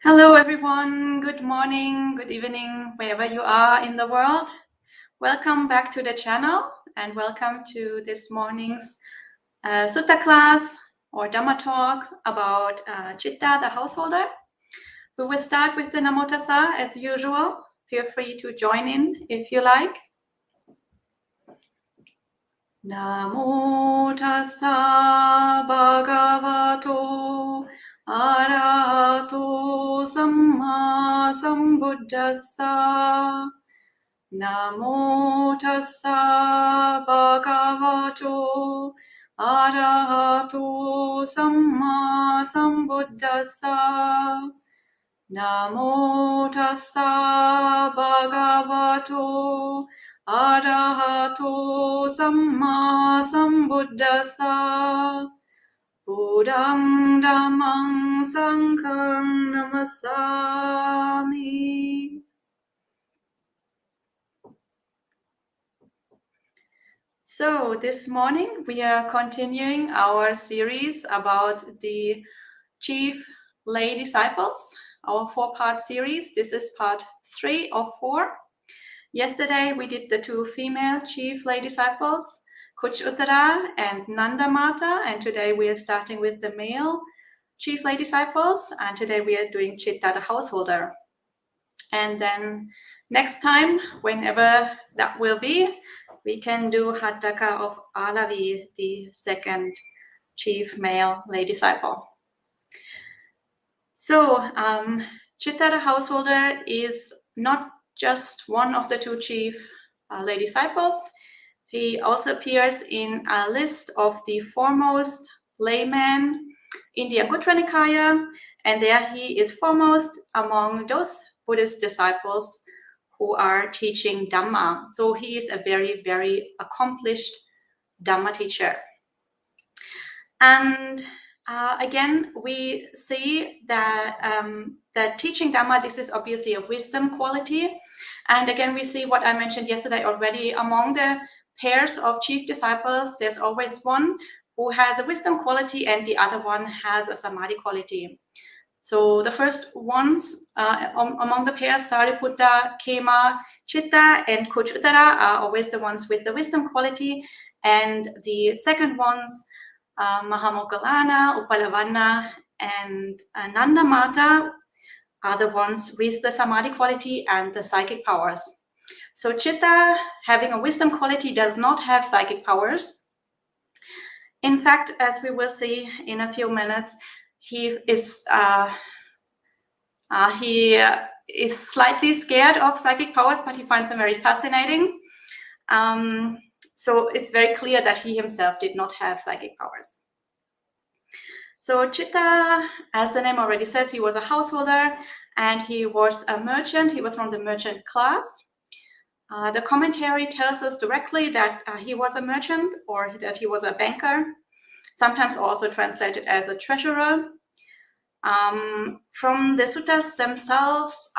Hello everyone, good morning, good evening, wherever you are in the world. Welcome back to the channel and welcome to this morning's Sutta class or Dhamma talk about Citta the Householder. We will start with the Namo Tassa as usual. Feel free to join in if you like. Namo Tassa Bhagavato Arahato Samma Sambuddhassa. Namo Tassa Bhagavato Arahato Samma Sambuddhassa. Namo Tassa Bhagavato Arahato Samma Sambuddhassa. Buddhang Dhammang Sanghang Namasami. So this morning we are continuing our series about the chief lay disciples, our 4-part series. This is part 3 of 4. Yesterday we did the 2 female chief lay disciples, Kuch Uttara and Nanda Mata, and today we are starting with the male chief lay disciples, and today we are doing Citta the Householder. And then next time, whenever that will be, we can do Hattaka of Alavi, the second chief male lay disciple. So Citta the Householder is not just one of the 2 chief lay disciples. He also appears in a list of the foremost laymen in the Anguttara Nikaya, and there he is foremost among those Buddhist disciples who are teaching Dhamma. So he is a very, very accomplished Dhamma teacher. And again, we see that that teaching Dhamma, this is obviously a wisdom quality. And again, we see what I mentioned yesterday already. Among the pairs of chief disciples, there's always one who has a wisdom quality and the other one has a samadhi quality. So the first ones among the pairs, Sariputta, Kema, Citta, and Kuch Uttara are always the ones with the wisdom quality. And the second ones, Mahamoggallana, Upalavanna, and Nanda Mata are the ones with the samadhi quality and the psychic powers. So Citta, having a wisdom quality, does not have psychic powers. In fact, as we will see in a few minutes, he is slightly scared of psychic powers, but he finds them very fascinating. So it's very clear that he himself did not have psychic powers. So Citta, as the name already says, he was a householder and he was a merchant. He was from the merchant class. The commentary tells us directly that he was a merchant or that he was a banker, sometimes also translated as a treasurer. From the suttas themselves,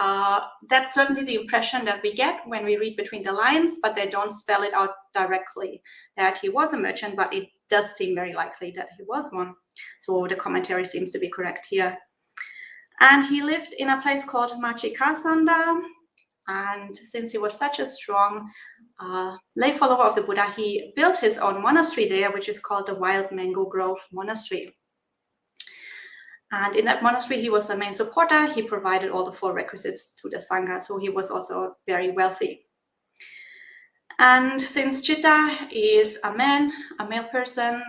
that's certainly the impression that we get when we read between the lines, but they don't spell it out directly that he was a merchant, but it does seem very likely that he was one. So the commentary seems to be correct here. And he lived in a place called Machikasanda. And since he was such a strong lay follower of the Buddha, he built his own monastery there, which is called the Wild Mango Grove Monastery. And in that monastery, he was the main supporter. He provided all the 4 requisites to the Sangha, so he was also very wealthy. And since Citta is a male person,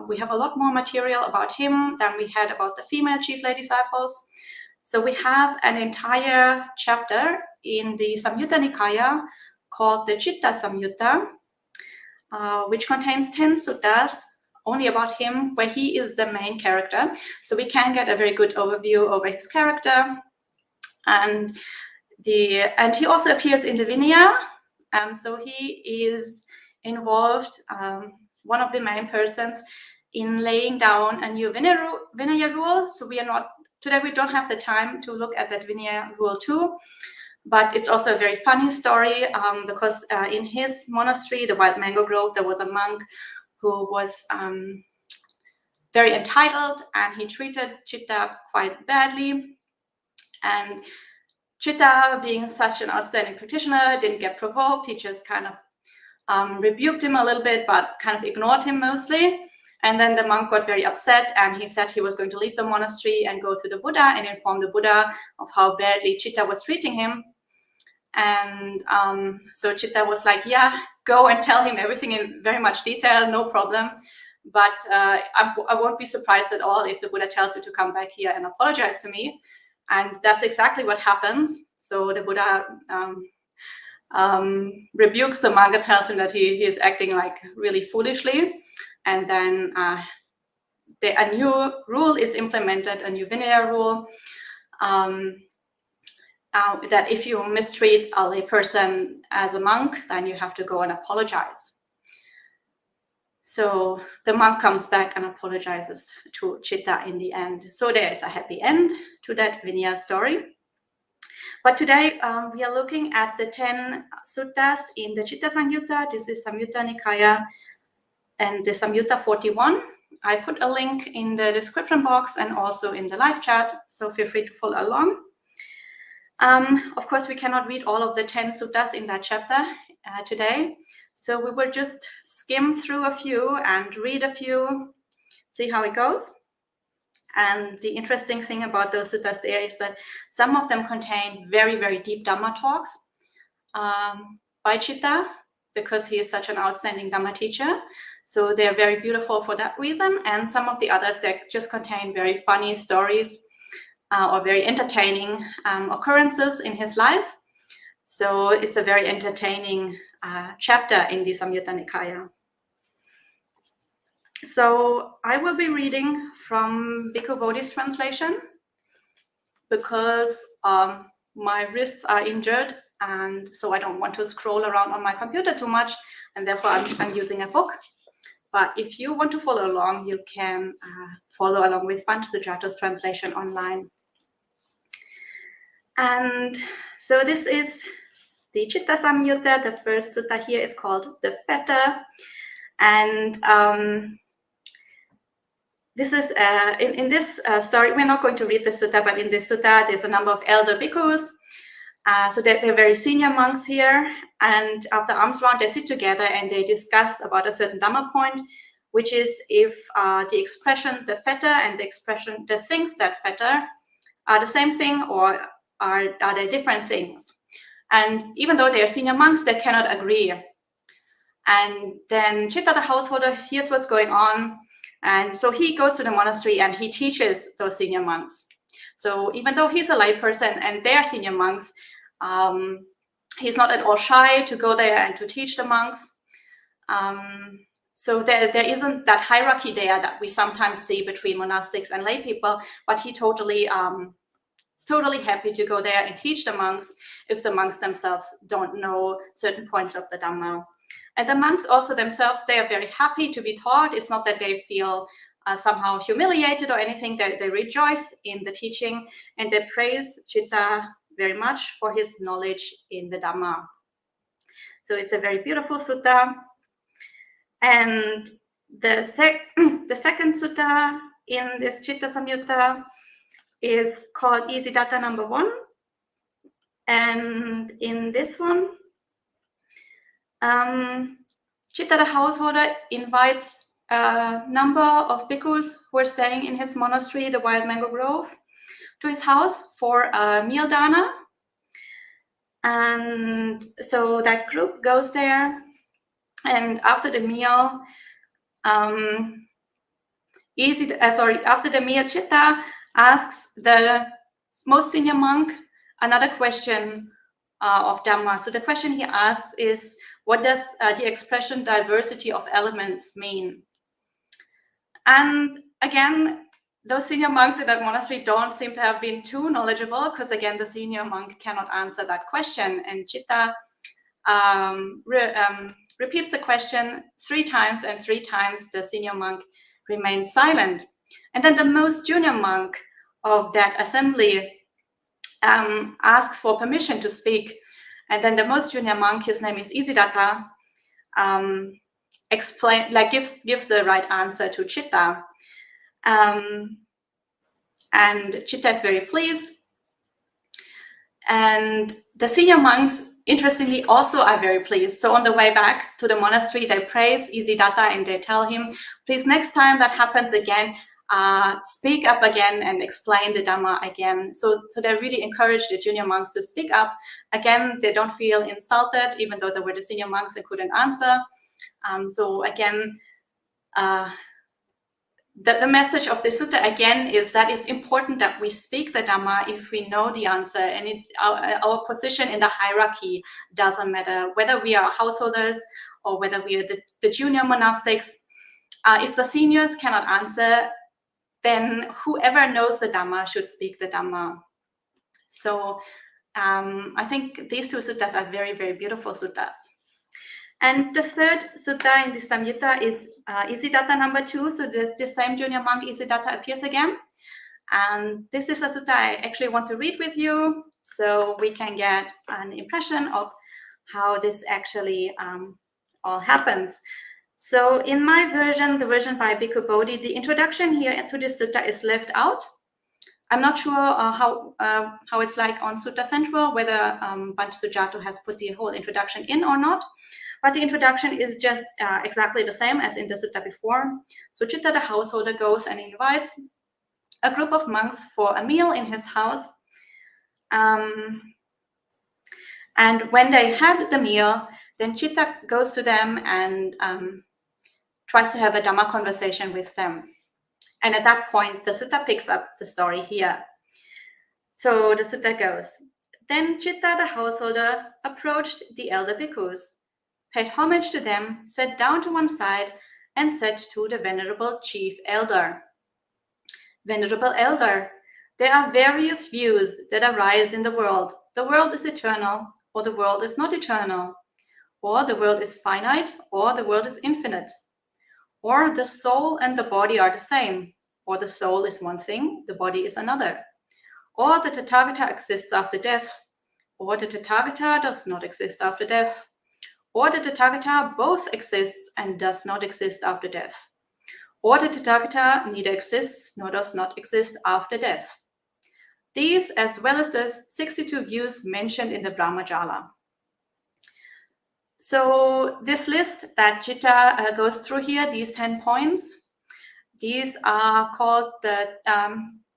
we have a lot more material about him than we had about the female chief lay disciples. So we have an entire chapter in the Samyutta Nikaya called the Citta Samyutta, which contains 10 suttas only about him, where he is the main character. So we can get a very good overview over his character. And he also appears in the Vinaya. So he is involved, one of the main persons, in laying down a new Vinaya rule. So today we don't have the time to look at that Vinaya rule too. But it's also a very funny story because in his monastery, the Wild Mango Grove, there was a monk who was very entitled, and he treated Citta quite badly. And Citta, being such an outstanding practitioner, didn't get provoked. He just kind of rebuked him a little bit, but kind of ignored him mostly. And then the monk got very upset, and he said he was going to leave the monastery and go to the Buddha and inform the Buddha of how badly Citta was treating him. And so Citta was like, yeah, go and tell him everything in very much detail, no problem. But I won't be surprised at all if the Buddha tells you to come back here and apologize to me. And that's exactly what happens. So the Buddha rebukes the monk and tells him that he is acting like really foolishly. And then a new rule is implemented, a new Vinaya rule, that if you mistreat a lay person as a monk, then you have to go and apologize. So the monk comes back and apologizes to Citta in the end. So there is a happy end to that Vinaya story. But today we are looking at the 10 suttas in the Citta Samyutta. This is Samyutta Nikaya and the Samyutta 41. I put a link in the description box and also in the live chat, so feel free to follow along. Of course, we cannot read all of the 10 suttas in that chapter today, so we will just skim through a few and read a few, see how it goes. And the interesting thing about those suttas there is that some of them contain very, very deep Dhamma talks by Citta, because he is such an outstanding Dhamma teacher. So they're very beautiful for that reason. And some of the others that just contain very funny stories or very entertaining occurrences in his life. So it's a very entertaining chapter in the Samyutta Nikaya. So I will be reading from Bhikkhu Bodhi's translation because my wrists are injured, and so I don't want to scroll around on my computer too much, and therefore I'm using a book. But if you want to follow along, you can follow along with Bhante Sujato's translation online. And so this is the Citta Samyutta. The first sutta here is called the Fetter. And this is, in this story, we're not going to read the sutta, but in this sutta, there's a number of elder bhikkhus. So they're very senior monks here, and after alms round, they sit together and they discuss about a certain Dhamma point, which is if the expression the fetter and the expression the things that fetter are the same thing, or are they different things? And even though they are senior monks, they cannot agree. And then Citta the Householder hears what's going on, and so he goes to the monastery and he teaches those senior monks. So even though he's a lay person and they are senior monks, he's not at all shy to go there and to teach the monks. So there isn't that hierarchy there that we sometimes see between monastics and lay people, but he totally is totally happy to go there and teach the monks if the monks themselves don't know certain points of the Dhamma. And the monks also themselves, they are very happy to be taught. It's not that they feel somehow humiliated or anything. They rejoice in the teaching and they praise Citta very much for his knowledge in the Dhamma. So it's a very beautiful sutta. And the second sutta in this Citta Samyutta is called Isidatta number 1. And in this one, Citta the Householder invites a number of bhikkhus who are staying in his monastery, the Wild Mango Grove, to his house for a meal dana. And so that group goes there, and after the meal, after the meal, Citta asks the most senior monk another question of Dhamma. So the question he asks is, what does the expression diversity of elements mean? And again, those senior monks in that monastery don't seem to have been too knowledgeable, because again, the senior monk cannot answer that question. And Citta repeats the question 3 times, and 3 times the senior monk remains silent. And then the most junior monk of that assembly asks for permission to speak. And then the most junior monk, his name is Isidatta, gives the right answer to Citta. And Citta is very pleased. And the senior monks, interestingly, also are very pleased. So on the way back to the monastery, they praise Isidatta and they tell him, please, next time that happens again, speak up again and explain the Dhamma again. So they really encourage the junior monks to speak up. Again, they don't feel insulted, even though they were the senior monks and couldn't answer. So again, the message of the sutta again is that it's important that we speak the Dhamma if we know the answer, and our position in the hierarchy doesn't matter, whether we are householders or whether we are the junior monastics. If the seniors cannot answer, then whoever knows the Dhamma should speak the Dhamma. So I think these two suttas are very, very beautiful suttas. And the third sutta in the Samyutta is Isidatta number 2. So the same junior monk Isidatta appears again. And this is a sutta I actually want to read with you, so we can get an impression of how this actually all happens. So in my version, the version by Bhikkhu Bodhi, the introduction here to this sutta is left out. I'm not sure how it's like on Sutta Central, whether Bhante Sujato has put the whole introduction in or not. But the introduction is just exactly the same as in the sutta before. So Citta the householder goes and invites a group of monks for a meal in his house. And when they had the meal, then Citta goes to them and tries to have a Dhamma conversation with them. And at that point, the sutta picks up the story here. So the sutta goes, then Citta the householder approached the elder bhikkhus, paid homage to them, sat down to one side, and said to the venerable chief elder, Venerable elder, there are various views that arise in the world. The world is eternal, or the world is not eternal, or the world is finite, or the world is infinite, or the soul and the body are the same, or the soul is one thing, the body is another, or the Tathagata exists after death, or the Tathagata does not exist after death, or the Tathagata both exists and does not exist after death, or the Tathagata neither exists nor does not exist after death. These, as well as the 62 views mentioned in the Brahmajala. So this list that Citta goes through here, these 10 points, these are called the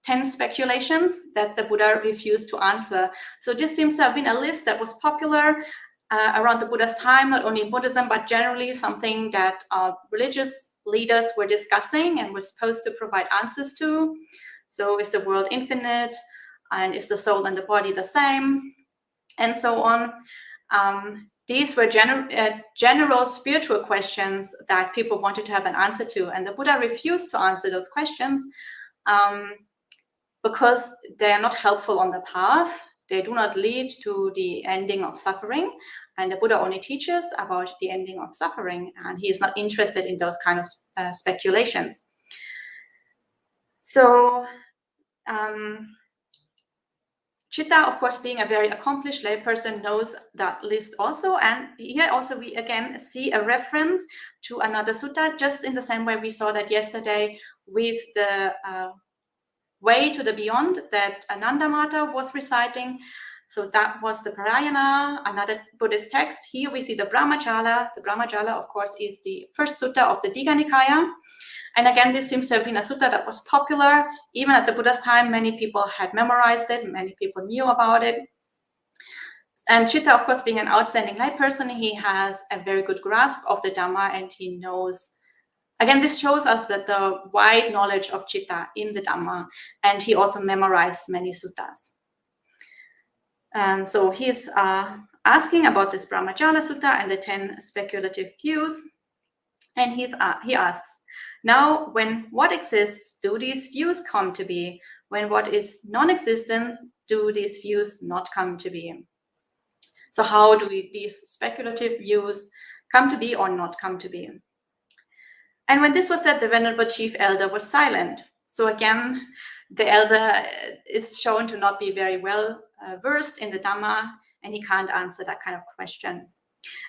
10 speculations that the Buddha refused to answer. So this seems to have been a list that was popular around the Buddha's time, not only in Buddhism, but generally something that religious leaders were discussing and were supposed to provide answers to. So is the world infinite? And is the soul and the body the same? And so on. These were general spiritual questions that people wanted to have an answer to. And the Buddha refused to answer those questions because they are not helpful on the path. They do not lead to the ending of suffering. And the Buddha only teaches about the ending of suffering. And he is not interested in those kind of speculations. So Citta, of course, being a very accomplished layperson, knows that list also. And here also we again see a reference to another sutta, just in the same way we saw that yesterday with the way to the beyond that Anandamata was reciting. So that was the Parayana, another Buddhist text. Here we see the Brahmajala. The Brahmajala, of course, is the first sutta of the Digha Nikaya. And again, this seems to have been a sutta that was popular. Even at the Buddha's time, many people had memorized it. Many people knew about it. And Citta, of course, being an outstanding layperson, he has a very good grasp of the Dhamma, and he knows. Again, this shows us that the wide knowledge of Citta in the Dhamma, and he also memorized many suttas. And so he's asking about this Brahmajala Sutta and the 10 speculative views. And he asks, now, when what exists, do these views come to be? When what is non-existent, do these views not come to be? So how do these speculative views come to be or not come to be? And when this was said, the Venerable Chief Elder was silent. So again, the elder is shown to not be very well versed in the Dhamma, and he can't answer that kind of question.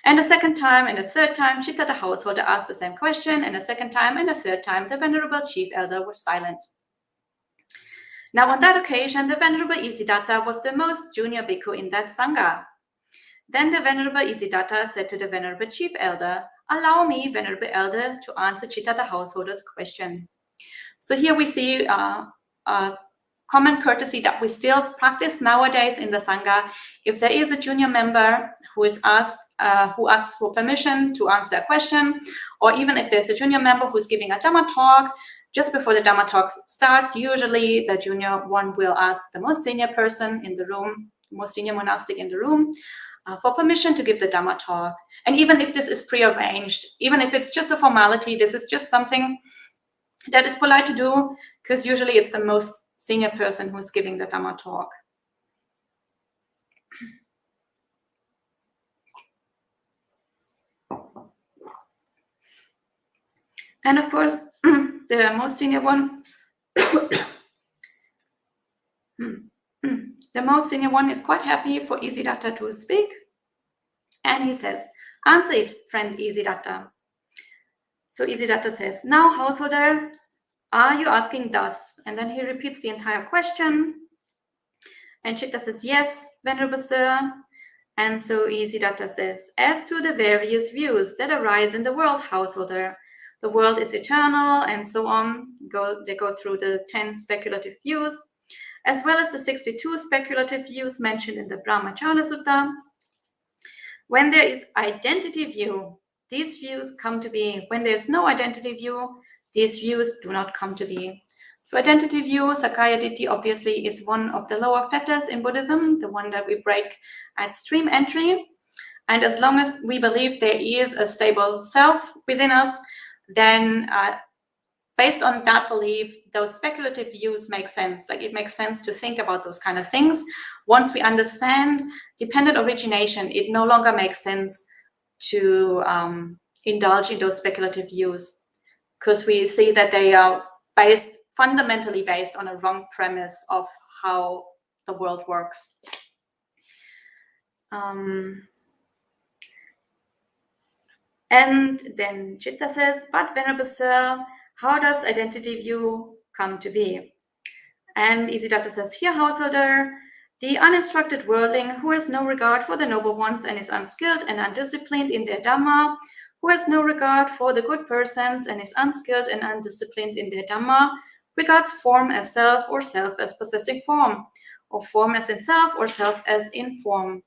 And the second time and the third time, Citta the householder asked the same question, and the second time and the third time, the Venerable Chief Elder was silent. Now, on that occasion, the Venerable Isidatta was the most junior bhikkhu in that Sangha. Then the Venerable Isidatta said to the Venerable Chief Elder, "Allow me, Venerable Elder, to answer Citta the Householder's question." So here we see a common courtesy that we still practice nowadays in the Sangha. If there is a junior member who asks for permission to answer a question, or even if there's a junior member who's giving a Dhamma talk, just before the Dhamma talk starts, usually the junior one will ask the most senior person in the room, most senior monastic in the room, for permission to give the Dhamma talk. And even if this is prearranged, even if it's just a formality, this is just something that is polite to do, because usually it's the most senior person who's giving the Dhamma talk. And of course, the most senior one, the most senior one is quite happy for Isidatta to speak. And he says, "Answer it, friend Isidatta." So Isidatta says, "Now, householder, are you asking thus?" And then he repeats the entire question. And Citta says, "Yes, Venerable Sir." And so Isidatta says, "As to the various views that arise in the world, householder, the world is eternal," and so on. They go through the 10 speculative views, as well as the 62 speculative views mentioned in the Brahmachala Sutta. When there is identity view, these views come to be. When there's no identity view, these views do not come to be. So identity view, Sakaya Ditti, obviously is one of the lower fetters in Buddhism, the one that we break at stream entry. And as long as we believe there is a stable self within us, then based on that belief, those speculative views make sense. Like, it makes sense to think about those kind of things. Once we understand dependent origination, it no longer makes sense to indulge in those speculative views, because we see that they are fundamentally based on a wrong premise of how the world works. And then Citta says, "But Venerable Sir, how does identity view come to be?" And Isidatta says, "Here, householder, the uninstructed worldling who has no regard for the noble ones and is unskilled and undisciplined in their Dhamma, who has no regard for the good persons and is unskilled and undisciplined in their Dhamma, regards form as self or self as possessing form, or form as in self or self as in form.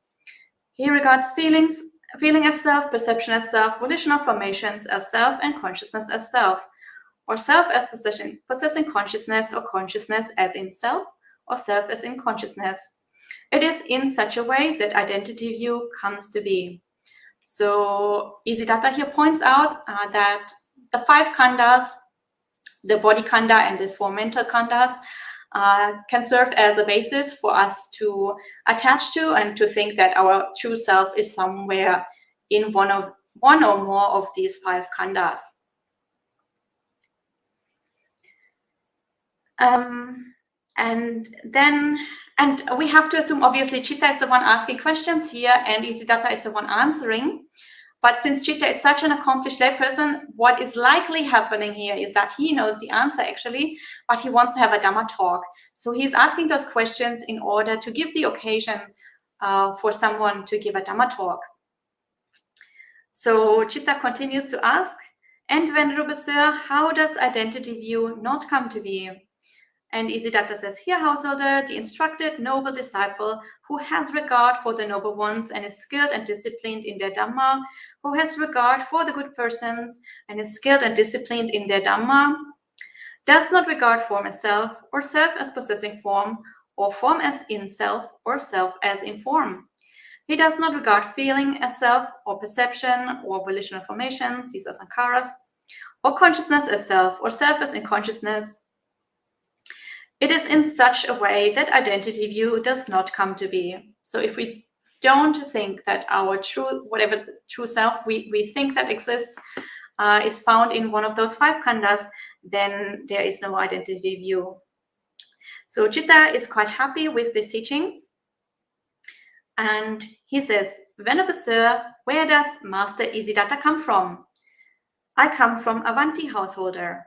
He regards feeling as self, perception as self, volitional formations as self, and consciousness as self, or self as possessing consciousness, or consciousness as in self, or self as in consciousness. It is in such a way that identity view comes to be." So Isidatta here points out that the 5 khandhas, the body khandha and the 4 mental khandhas, can serve as a basis for us to attach to and to think that our true self is somewhere in one or more of these 5 khandhas. And we have to assume, obviously, Citta is the one asking questions here and Isidatta is the one answering. But since Citta is such an accomplished layperson, what is likely happening here is that he knows the answer actually, but he wants to have a Dhamma talk. So he's asking those questions in order to give the occasion for someone to give a Dhamma talk. So Citta continues to ask, "And Venerable Sir, how does identity view not come to be?" And Isidatta says, "Here, householder, the instructed noble disciple who has regard for the noble ones and is skilled and disciplined in their Dhamma, who has regard for the good persons and is skilled and disciplined in their Dhamma, does not regard form as self, or self as possessing form, or form as in self, or self as in form. He does not regard feeling as self, or perception, or volitional formations, these are sankharas, or consciousness as self, or self as in consciousness. It is in such a way that identity view does not come to be." So if we don't think that our whatever true self we think that exists is found in one of those 5 khandhas, then there is no identity view. So Citta is quite happy with this teaching. And he says, "Venerable Sir, where does Master Isidatta come from?" "I come from Avanti, householder."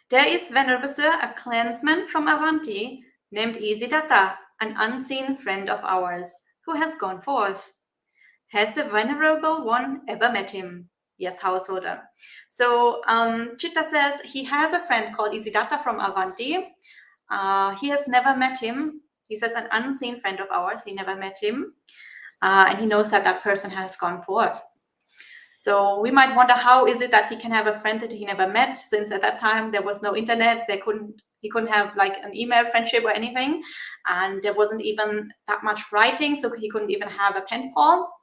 There is, Venerable Sir, a clansman from Avanti named Isidatta, an unseen friend of ours, who has gone forth. Has the Venerable One ever met him? Yes, Householder. So Citta says he has a friend called Isidatta from Avanti. He has never met him. He says an unseen friend of ours. He never met him. And he knows that that person has gone forth. So we might wonder, how is it that he can have a friend that he never met, since at that time there was no internet, he couldn't have like an email friendship or anything, and there wasn't even that much writing, so he couldn't even have a pen pal.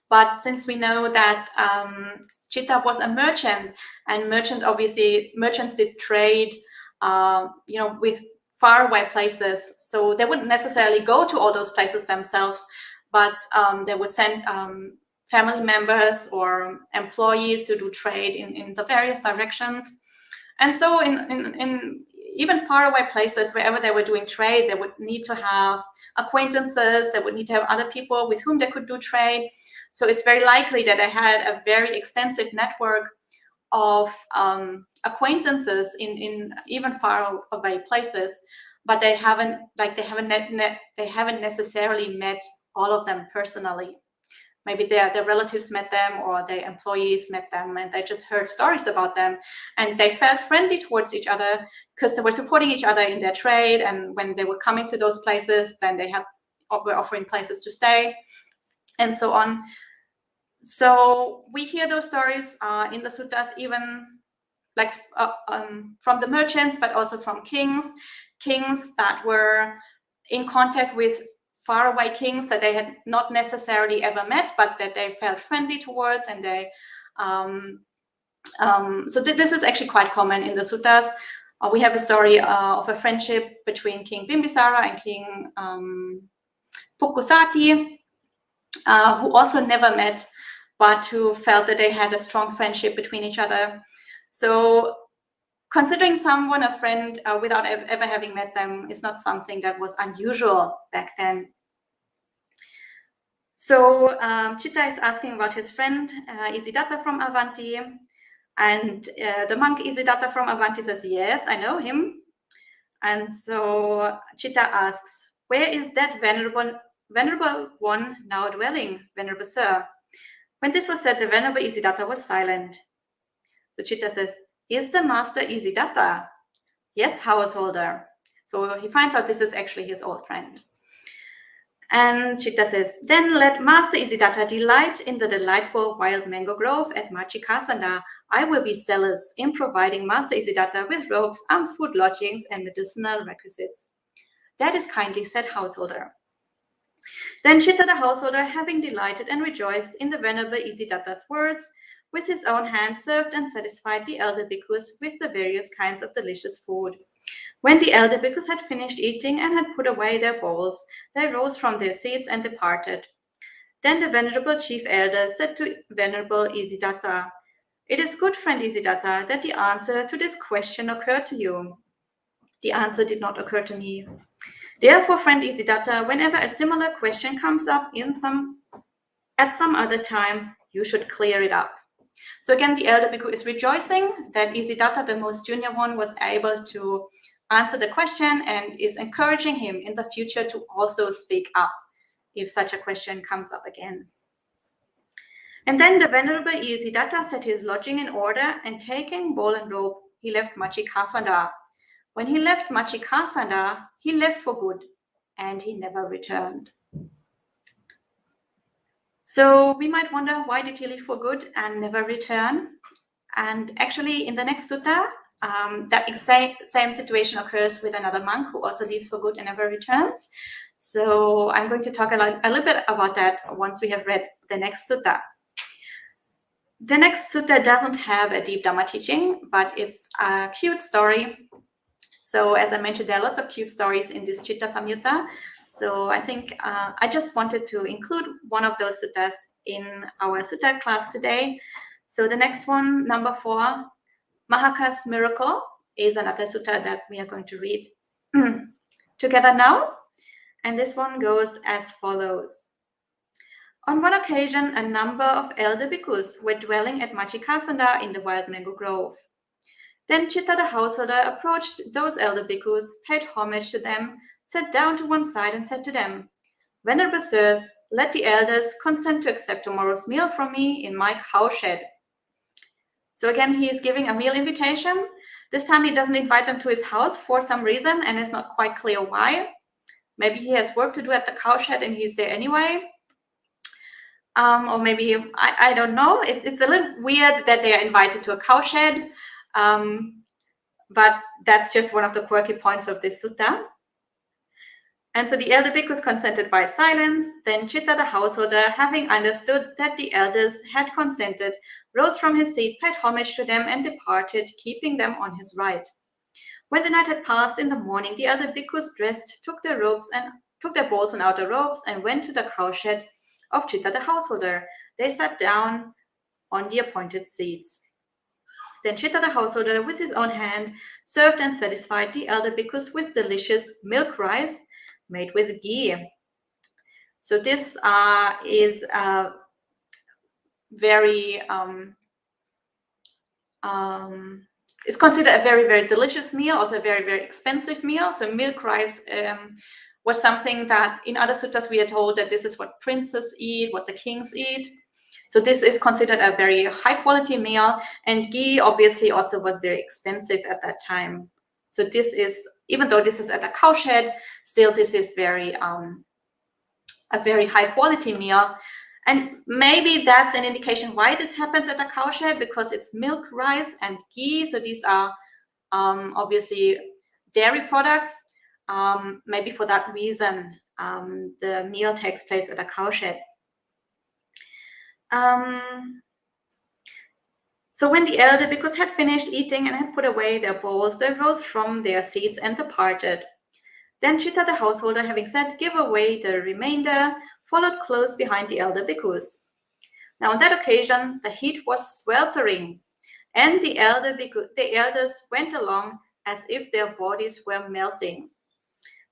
But since we know that Citta was a merchant, and merchants did trade, with faraway places, so they wouldn't necessarily go to all those places themselves, but they would send family members or employees to do trade in the various directions. And so in even faraway places, wherever they were doing trade, they would need to have acquaintances, they would need to have other people with whom they could do trade. So it's very likely that they had a very extensive network of acquaintances in even far away places, but they haven't necessarily met all of them personally. Maybe their relatives met them, or their employees met them, and they just heard stories about them, and they felt friendly towards each other because they were supporting each other in their trade. And when they were coming to those places, then they were offering places to stay, and so on. So we hear those stories in the suttas, even like from the merchants, but also from kings that were in contact with faraway kings that they had not necessarily ever met, but that they felt friendly towards. And they this is actually quite common in the suttas. We have a story of a friendship between King Bimbisara and King Pukkusati, who also never met, but who felt that they had a strong friendship between each other. So considering someone a friend without ever having met them is not something that was unusual back then. So Citta is asking about his friend Isidatta from Avanti, and the monk Isidatta from Avanti says, yes, I know him. And so Citta asks, where is that venerable one now dwelling, Venerable Sir? When this was said, the Venerable Isidatta was silent. So Citta says, is the master Isidatta? Yes, Householder. So he finds out this is actually his old friend. And Citta says, then let Master Isidatta delight in the delightful wild mango grove at Machikasana. I will be zealous in providing Master Isidatta with robes, alms, food, lodgings, and medicinal requisites. That is kindly said, Householder. Then Citta the Householder, having delighted and rejoiced in the Venerable Isidatta's words, with his own hand served and satisfied the elder bhikkhus with the various kinds of delicious food. When the elder bhikkhus had finished eating and had put away their bowls, they rose from their seats and departed. Then the Venerable Chief Elder said to Venerable Isidatta, it is good, friend Isidatta, that the answer to this question occurred to you. The answer did not occur to me. Therefore, friend Isidatta, whenever a similar question comes up at some other time, you should clear it up. So again, the elder bhikkhu is rejoicing that Isidatta, the most junior one, was able to answer the question, and is encouraging him in the future to also speak up if such a question comes up again. And then the Venerable Isidatta set his lodging in order, and taking bowl and robe, he left Machikasana. When he left Machikasana, he left for good, and he never returned. So we might wonder, why did he leave for good and never return? And actually, in the next sutta, that same situation occurs with another monk who also leaves for good and never returns. So I'm going to talk a little bit about that once we have read the next sutta. The next sutta doesn't have a deep Dhamma teaching, but it's a cute story. So as I mentioned, there are lots of cute stories in this Citta Samyutta. So I think I just wanted to include one of those suttas in our sutta class today. So the next one, number 4, Mahaka's Miracle, is another sutta that we are going to read together now. And this one goes as follows. On one occasion, a number of elder bhikkhus were dwelling at Machikasana in the wild mango grove. Then Citta the Householder approached those elder bhikkhus, paid homage to them, sat down to one side and said to them, "Venerable sirs, let the elders consent to accept tomorrow's meal from me in my cowshed." So again, he is giving a meal invitation. This time he doesn't invite them to his house for some reason, and it's not quite clear why. Maybe he has work to do at the cowshed and he's there anyway. Or maybe, I don't know. It's a little weird that they are invited to a cowshed, but that's just one of the quirky points of this sutta. And so the elder bhikkhus consented by silence. Then Citta the Householder, having understood that the elders had consented, rose from his seat, paid homage to them, and departed, keeping them on his right. When the night had passed, in the morning, the elder bhikkhus dressed, took their bowls and outer robes, and went to the cowshed of Citta the Householder. They sat down on the appointed seats. Then Citta the Householder, with his own hand, served and satisfied the elder bhikkhus with delicious milk rice made with ghee. So this is a very it's considered a very, very delicious meal, also a very, very expensive meal. So milk rice was something that in other suttas we are told that this is what princes eat, what the kings eat. So this is considered a very high quality meal, and ghee obviously also was very expensive at that time. So this is, even though this is at a cowshed, still this is very a very high quality meal. And maybe that's an indication why this happens at a cowshed, because it's milk, rice, and ghee. So these are obviously dairy products. Maybe for that reason, the meal takes place at a cowshed. So when the elder bhikkhus had finished eating and had put away their bowls, they rose from their seats and departed. Then Citta the Householder, having said, "Give away the remainder," followed close behind the elder bhikkhus. Now on that occasion, the heat was sweltering, and the elders went along as if their bodies were melting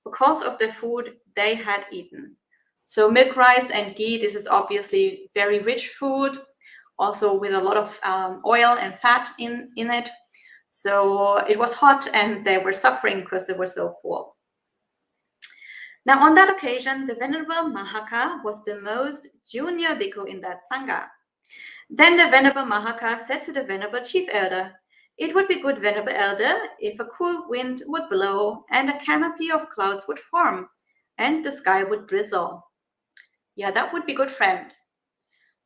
because of the food they had eaten. So milk, rice, and ghee, this is obviously very rich food, also with a lot of oil and fat in it. So it was hot and they were suffering because they were so full. Now on that occasion, the Venerable Mahaka was the most junior bhikkhu in that sangha. Then the Venerable Mahaka said to the Venerable Chief Elder, "It would be good, Venerable Elder, if a cool wind would blow and a canopy of clouds would form and the sky would drizzle." Yeah, that would be good, friend.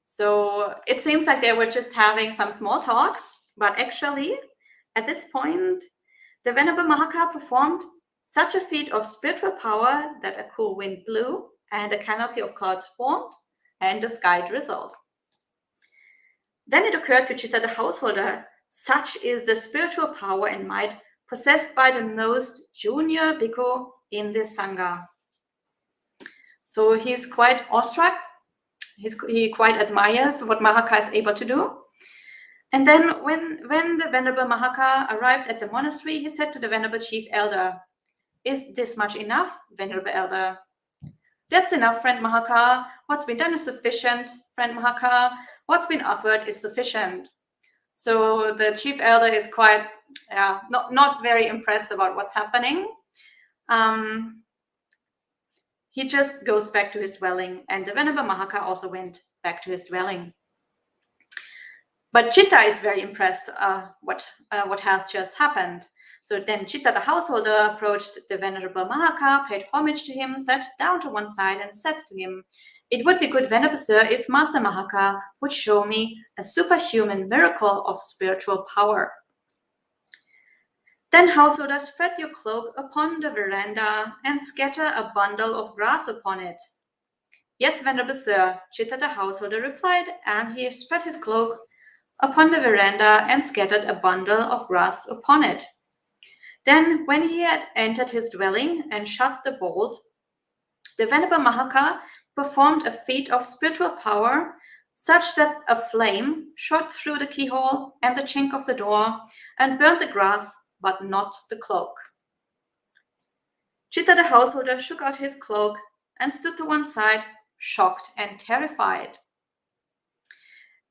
So it seems like they were just having some small talk, but actually at this point, the Venerable Mahaka performed such a feat of spiritual power that a cool wind blew and a canopy of clouds formed and the sky drizzled. Then it occurred to Citta the Householder, such is the spiritual power and might possessed by the most junior bhikkhu in this sangha. So he's quite awestruck. He quite admires what Mahaka is able to do. And then when the Venerable Mahaka arrived at the monastery, he said to the Venerable Chief Elder, "Is this much enough, Venerable Elder?" "That's enough, friend Mahaka. What's been done is sufficient, friend Mahaka. What's been offered is sufficient." So the Chief Elder is quite not very impressed about what's happening. He just goes back to his dwelling, and the Venerable Mahaka also went back to his dwelling. But Citta is very impressed what has just happened. So then Citta the Householder approached the Venerable Mahaka, paid homage to him, sat down to one side and said to him, "It would be good, Venerable Sir, if Master Mahaka would show me a superhuman miracle of spiritual power." Then, Householder, spread your cloak upon the veranda and scatter a bundle of grass upon it. "Yes, Venerable Sir," Citta the Householder replied, and he spread his cloak upon the veranda and scattered a bundle of grass upon it. Then, when he had entered his dwelling and shut the bolt, the Venerable Mahaka performed a feat of spiritual power such that a flame shot through the keyhole and the chink of the door and burned the grass, but not the cloak. Citta the Householder shook out his cloak and stood to one side, shocked and terrified.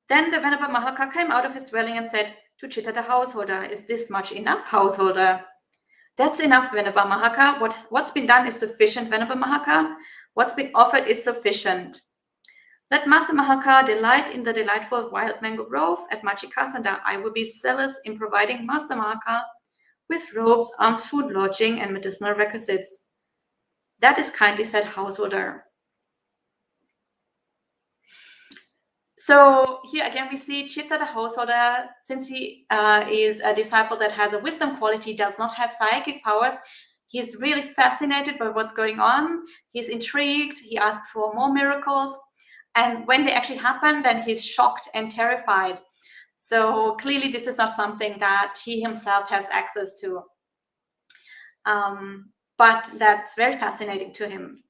Then the Venerable Mahaka came out of his dwelling and said, to Citta the Householder. Is this much enough, Householder? That's enough, Venerable Mahaka. What's been done is sufficient, Venerable Mahaka. What's been offered is sufficient. Let Master Mahaka delight in the delightful wild mango grove at Machikasanda. I will be zealous in providing Master Mahaka with robes, arms, food, lodging, and medicinal requisites. That is kindly said, Householder. So here again we see Citta the Householder, since he is a disciple that has a wisdom quality, does not have psychic powers. He's really fascinated by what's going on. He's intrigued. He asks for more miracles. And when they actually happen, then he's shocked and terrified. So clearly this is not something that he himself has access to. But that's very fascinating to him.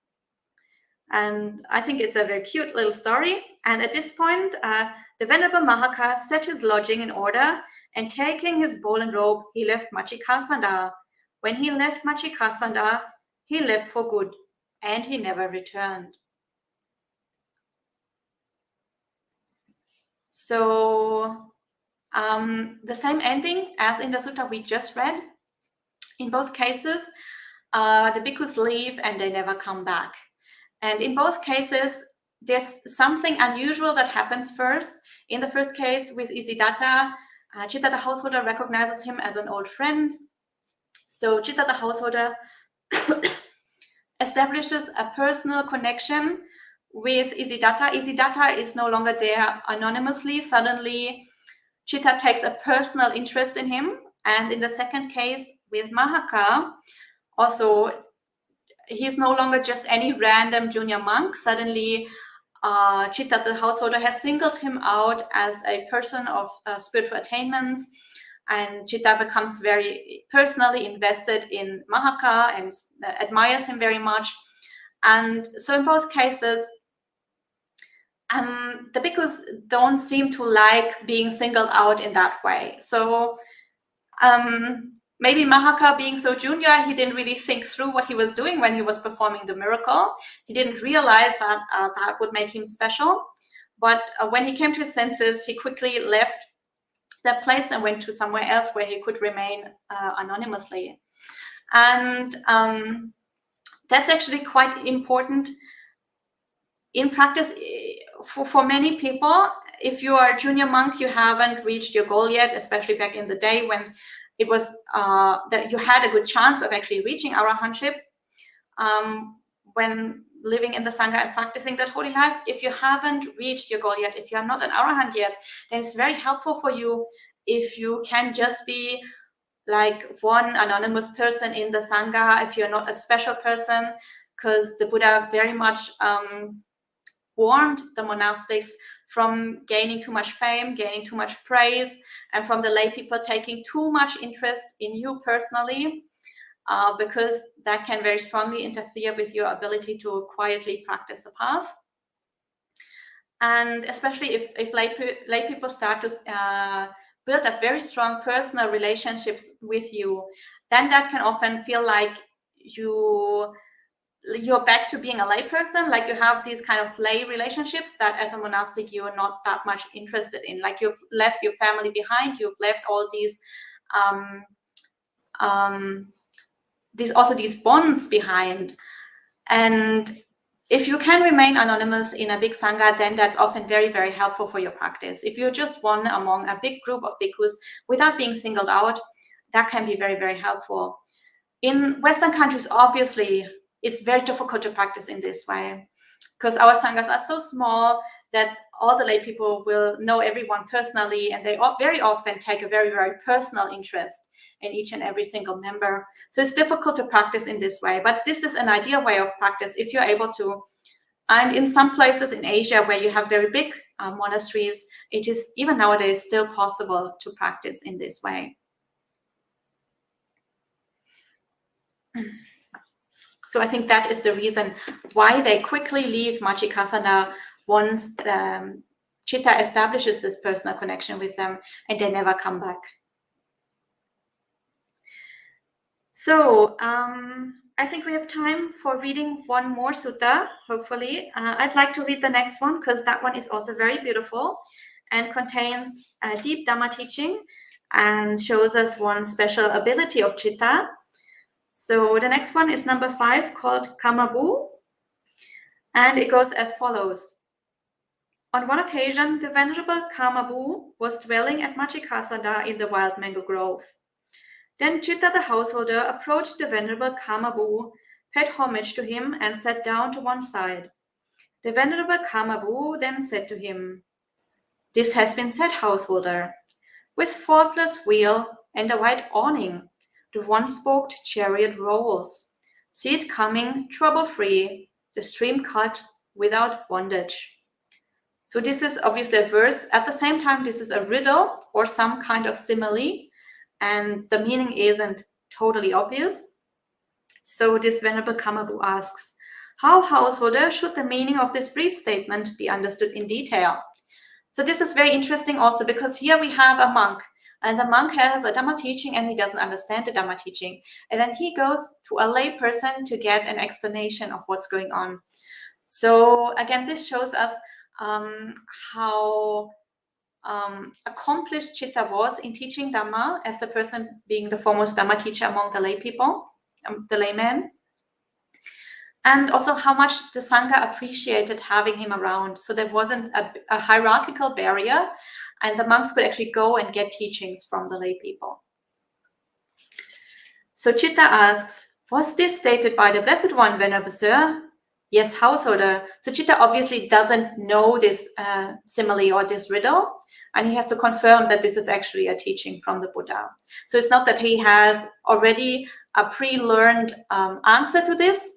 And I think it's a very cute little story. And at this point, the Venerable Mahaka set his lodging in order, and taking his bowl and robe, he left Machikasanda. When he left Machikasanda, he left for good, and he never returned. So the same ending as in the sutta we just read. In both cases, the bhikkhus leave and they never come back. And in both cases, there's something unusual that happens first. In the first case with Isidatta, Citta the Householder recognizes him as an old friend. So Citta the Householder establishes a personal connection with Isidatta. Isidatta is no longer there anonymously. Suddenly, Citta takes a personal interest in him. And in the second case with Mahaka, also, he's no longer just any random junior monk. Suddenly, Citta the Householder has singled him out as a person of spiritual attainments, and Citta becomes very personally invested in Mahaka and admires him very much. And so in both cases, the bhikkhus don't seem to like being singled out in that way. So maybe Mahaka, being so junior, he didn't really think through what he was doing when he was performing the miracle. He didn't realize that that would make him special. But when he came to his senses, he quickly left that place and went to somewhere else where he could remain anonymously. And that's actually quite important in practice for many people. If you are a junior monk, you haven't reached your goal yet, especially back in the day when it was that you had a good chance of actually reaching arahantship when living in the Sangha and practicing that holy life. If you haven't reached your goal yet, if you are not an arahant yet, then it's very helpful for you if you can just be like one anonymous person in the Sangha, if you're not a special person, because the Buddha very much warned the monastics from gaining too much fame, gaining too much praise, and from the lay people taking too much interest in you personally, because that can very strongly interfere with your ability to quietly practice the path. And especially if lay people start to build up very strong personal relationships with you, then that can often feel like you're back to being a lay person, like you have these kind of lay relationships that as a monastic you're not that much interested in, like you've left your family behind, you've left all these these bonds behind. And if you can remain anonymous in a big Sangha, then that's often very, very helpful for your practice. If you're just one among a big group of bhikkhus without being singled out, that can be very, very helpful. In Western countries, obviously, it's very difficult to practice in this way because our Sanghas are so small that all the lay people will know everyone personally, and they very often take a very, very personal interest in each and every single member. So it's difficult to practice in this way, but this is an ideal way of practice if you're able to. And in some places in Asia where you have very big monasteries, it is even nowadays still possible to practice in this way. So I think that is the reason why they quickly leave Machikasana once Citta establishes this personal connection with them, and they never come back. So I think we have time for reading one more sutta, hopefully. I'd like to read the next one because that one is also very beautiful and contains a deep Dhamma teaching. and shows us one special ability of Citta. So the next one is number 5, called Kamabu, and it goes as follows. On one occasion, the Venerable Kamabu was dwelling at Machikasada in the wild mango grove. Then Citta the Householder approached the Venerable Kamabu, paid homage to him, and sat down to one side. The Venerable Kamabu then said to him, "This has been said, Householder. With faultless wheel and a white awning, the one-spoked chariot rolls. See it coming, trouble-free, the stream cut without bondage." So this is obviously a verse. At the same time, this is a riddle or some kind of simile, and the meaning isn't totally obvious. So this Venerable Kamabu asks, "How, Householder, should the meaning of this brief statement be understood in detail?" So this is very interesting also, because here we have a monk, and the monk has a Dhamma teaching and he doesn't understand the Dhamma teaching. And then he goes to a lay person to get an explanation of what's going on. So again, this shows us how accomplished Citta was in teaching Dhamma, as the person being the foremost Dhamma teacher among the lay people, the laymen. And also how much the Sangha appreciated having him around. So there wasn't a hierarchical barrier, and the monks could actually go and get teachings from the lay people. So Citta asks, "Was this stated by the Blessed One, Venerable Sir?" "Yes, Householder." So Citta obviously doesn't know this simile or this riddle, and he has to confirm that this is actually a teaching from the Buddha. So it's not that he has already a pre-learned answer to this.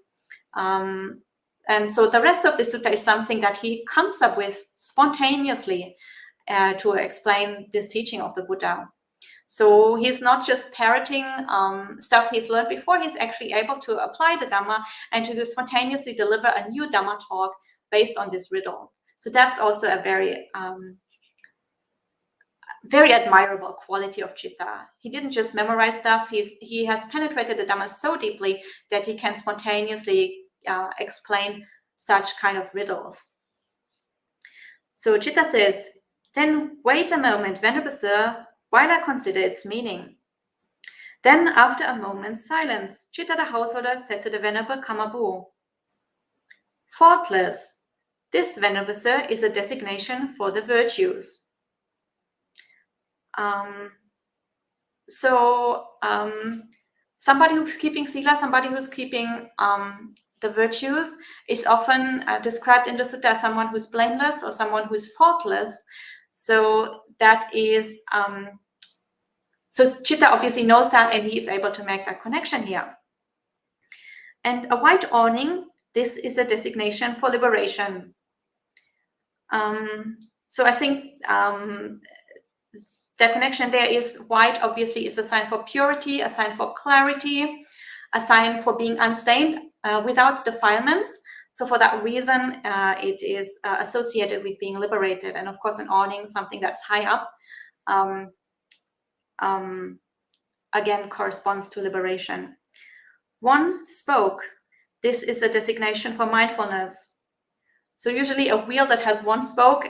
And so the rest of the sutta is something that he comes up with spontaneously to explain this teaching of the Buddha. So he's not just parroting stuff he's learned before, he's actually able to apply the Dhamma and to spontaneously deliver a new Dhamma talk based on this riddle. So that's also a very very admirable quality of Citta. He didn't just memorize stuff, he has penetrated the Dhamma so deeply that he can spontaneously explain such kind of riddles. So Citta says, "Then wait a moment, Venerable Sir, while I consider its meaning." Then, after a moment's silence, Citta the Householder said to the Venerable Kamabu, "Faultless. This, Venerable Sir, is a designation for the virtues." Somebody who's keeping sila, somebody who's keeping the virtues, is often described in the sutta as someone who's blameless or someone who's faultless. So that is, so Citta obviously knows that, and he is able to make that connection here. And a white awning, this is a designation for liberation. So I think the connection there is white obviously is a sign for purity, a sign for clarity, a sign for being unstained without defilements. So for that reason, it is associated with being liberated. And of course, an awning, something that's high up, again corresponds to liberation. One spoke. This is a designation for mindfulness. So usually a wheel that has one spoke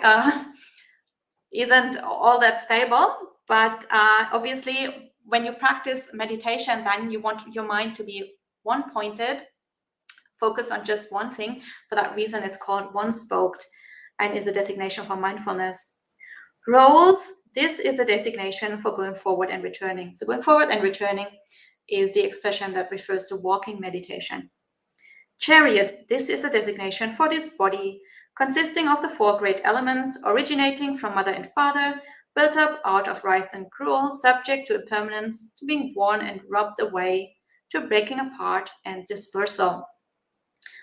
isn't all that stable, but obviously when you practice meditation, then you want your mind to be one-pointed, focus on just one thing. For that reason, it's called one-spoked and is a designation for mindfulness. Rolls, this is a designation for going forward and returning. So going forward and returning is the expression that refers to walking meditation. Chariot, this is a designation for this body, consisting of the 4 great elements originating from mother and father, built up out of rice and gruel, subject to impermanence, to being worn and rubbed away, to breaking apart and dispersal.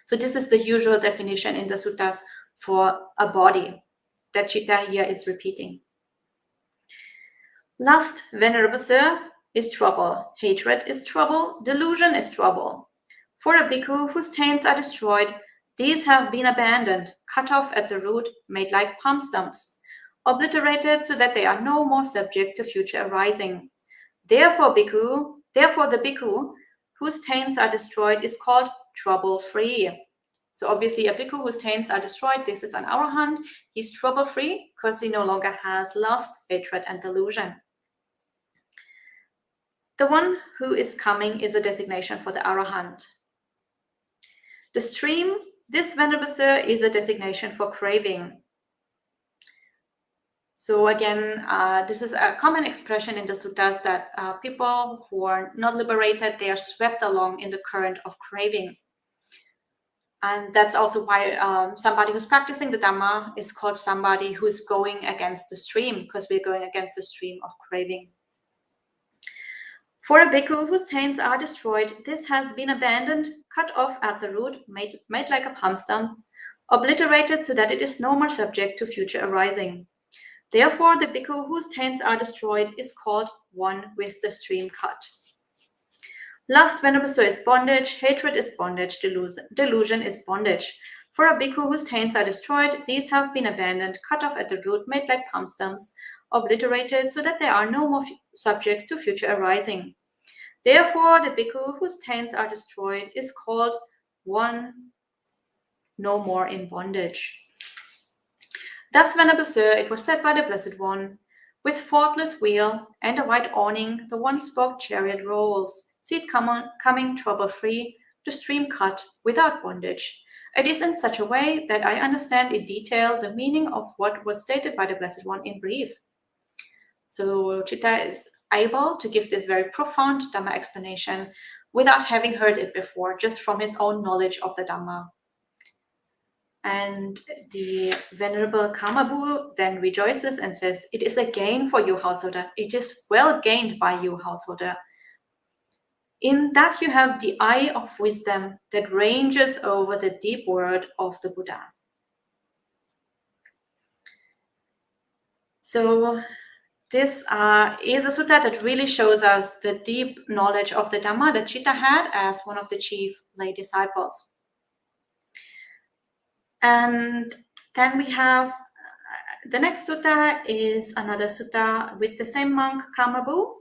So this is the usual definition in the suttas for a body that Citta here is repeating. Lust, Venerable Sir, is trouble. Hatred is trouble. Delusion is trouble. For a bhikkhu whose taints are destroyed, these have been abandoned, cut off at the root, made like palm stumps, obliterated so that they are no more subject to future arising. Therefore the bhikkhu whose taints are destroyed is called trouble-free. So obviously a bhikkhu whose taints are destroyed, this is an arahant, he's trouble-free because he no longer has lust, hatred, and delusion. The one who is coming is a designation for the Arahant. The stream, this Venerable Sir, is a designation for craving. So again, this is a common expression in the suttas that people who are not liberated, they are swept along in the current of craving. And that's also why somebody who's practicing the Dhamma is called somebody who is going against the stream, because we're going against the stream of craving. For a bhikkhu whose taints are destroyed, this has been abandoned, cut off at the root, made like a palm stump, obliterated so that it is no more subject to future arising. Therefore, the bhikkhu whose taints are destroyed is called one with the stream cut. Lust, Venerable Sir, is bondage, hatred is bondage, delusion is bondage. For a bhikkhu whose taints are destroyed, these have been abandoned, cut off at the root, made like palm stumps, obliterated so that they are no more subject to future arising. Therefore, the bhikkhu whose taints are destroyed is called one no more in bondage. Thus, Venerable Sir, it was said by the Blessed One, with faultless wheel and a white awning, the one-spoked chariot rolls, see it coming trouble-free, the stream cut, without bondage. It is in such a way that I understand in detail the meaning of what was stated by the Blessed One in brief. So Citta is able to give this very profound Dhamma explanation without having heard it before, just from his own knowledge of the Dhamma. And the Venerable Kamabu then rejoices and says, "It is a gain for you, householder. It is well gained by you, householder. In that you have the eye of wisdom that ranges over the deep word of the Buddha." So this is a sutta that really shows us the deep knowledge of the Dhamma that Citta had as one of the chief lay disciples. And then we have the next sutta is another sutta with the same monk, Kamabu.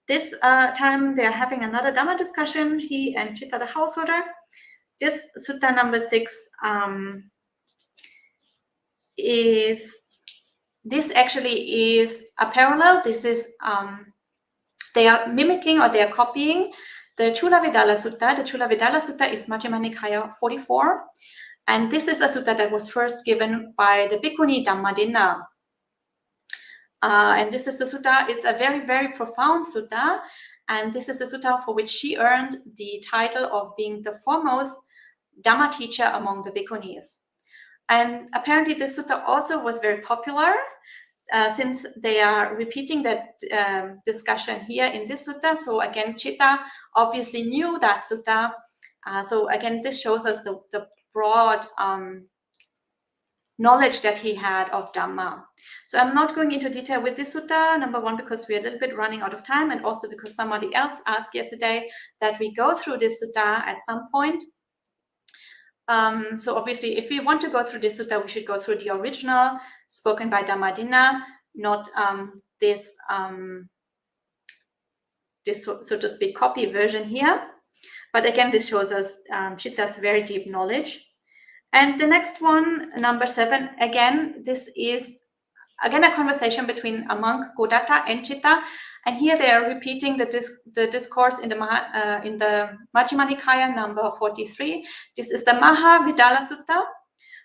This time they're having another Dhamma discussion, he and Citta the Householder. This sutta number 6 this actually is a parallel. This is, they are mimicking or they are copying the Chula Vedala Sutta. The Chula Vedala Sutta is Majjhima Nikaya 44. And this is a sutta that was first given by the Bhikkhuni Dhammadinna. And this is the sutta, it's a very, very profound sutta. And this is a sutta for which she earned the title of being the foremost Dhamma teacher among the Bhikkhunis. And apparently this sutta also was very popular since they are repeating that discussion here in this sutta. So again, Citta obviously knew that sutta. So again, this shows us the broad knowledge that he had of Dhamma. So I'm not going into detail with this sutta, number one, because we're a little bit running out of time, and also because somebody else asked yesterday that we go through this sutta at some point. So obviously, if we want to go through this sutta, we should go through the original spoken by Dhammadinna, not this, so to speak, copy version here. But again, this shows us Citta's very deep knowledge. And the next one, number 7, again, this is again a conversation between a monk, Godatta, and Citta. And here they are repeating the discourse in the Majjhima Nikaya number 43. This is the Mahavidala Sutta.